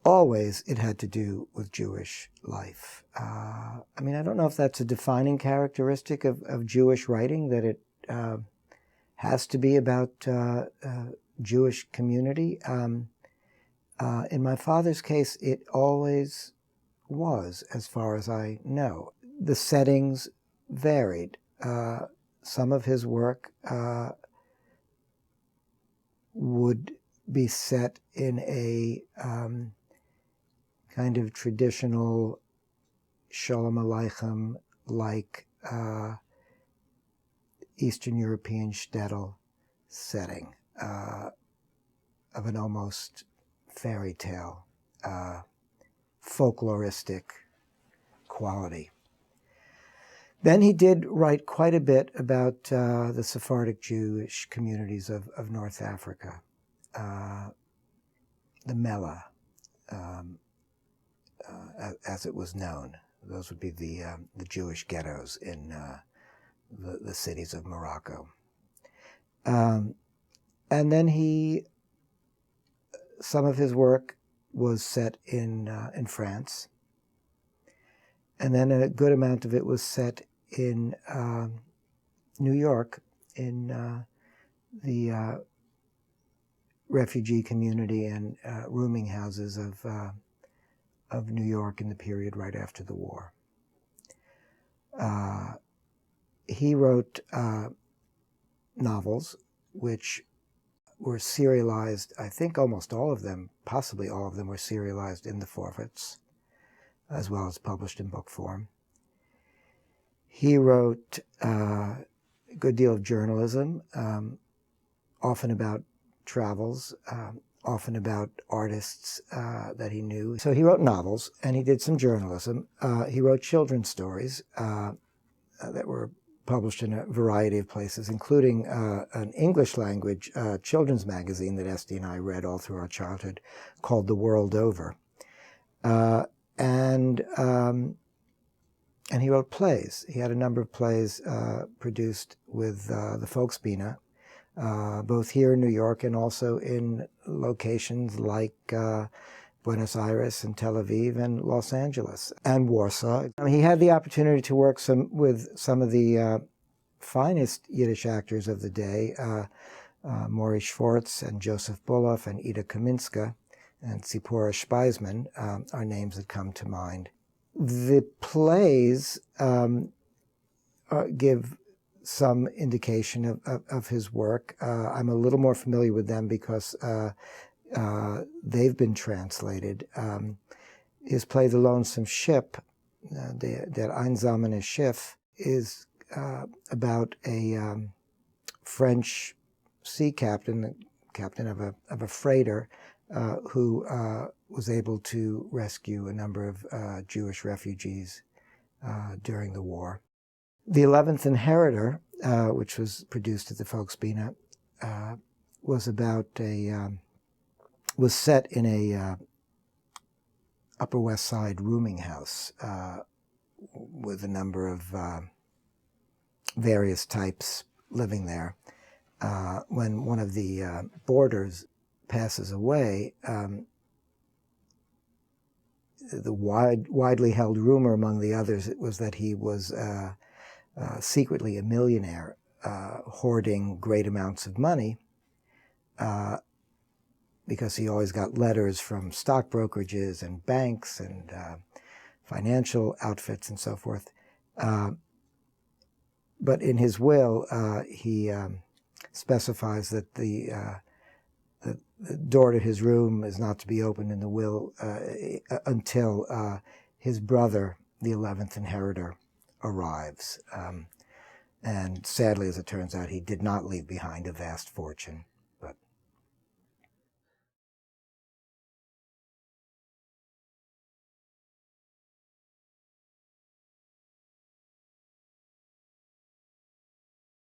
always it had to do with Jewish life. I mean, I don't know if that's a defining characteristic of Jewish writing, that it has to be about Jewish community. In my father's case, it always was, as far as I know. The settings varied. Some of his work would be set in a kind of traditional Shalom Aleichem, like Eastern European shtetl setting, of an almost fairy tale, folkloristic quality. Then he did write quite a bit about the Sephardic Jewish communities of North Africa, the Mela, as it was known. Those would be the Jewish ghettos in the cities of Morocco. And then some of his work was set in France, and then a good amount of it was set in New York, in the refugee community and rooming houses of New York in the period right after the war. He wrote novels which were serialized. I think almost all of them, possibly all of them, were serialized in the forfeits, as well as published in book form. He wrote a good deal of journalism, often about travels, often about artists that he knew. So he wrote novels, and he did some journalism. He wrote children's stories that were published in a variety of places, including an English language children's magazine that Esty and I read all through our childhood, called The World Over. And he wrote plays. He had a number of plays produced with the Volksbühne, both here in New York and also in locations like Buenos Aires and Tel Aviv and Los Angeles and Warsaw. He had the opportunity to work with some of the finest Yiddish actors of the day, Maury Schwartz and Joseph Bulloff and Ida Kaminska and Tzipora Speisman are names that come to mind. The plays give some indication of his work. I'm a little more familiar with them because they've been translated. His play, The Lonesome Ship, Der einsame Schiff, is about a French sea captain, the captain of a freighter, who was able to rescue a number of Jewish refugees during the war. The 11th Inheritor, which was produced at the Volksbühne, was set in a Upper West Side rooming house with a number of various types living there. When one of the boarders passes away, the widely held rumor among the others was that he was secretly a millionaire, hoarding great amounts of money, because he always got letters from stock brokerages and banks and financial outfits and so forth. But in his will, he specifies that the door to his room is not to be opened in the will until his brother, the 11th Inheritor, arrives. And sadly, as it turns out, he did not leave behind a vast fortune.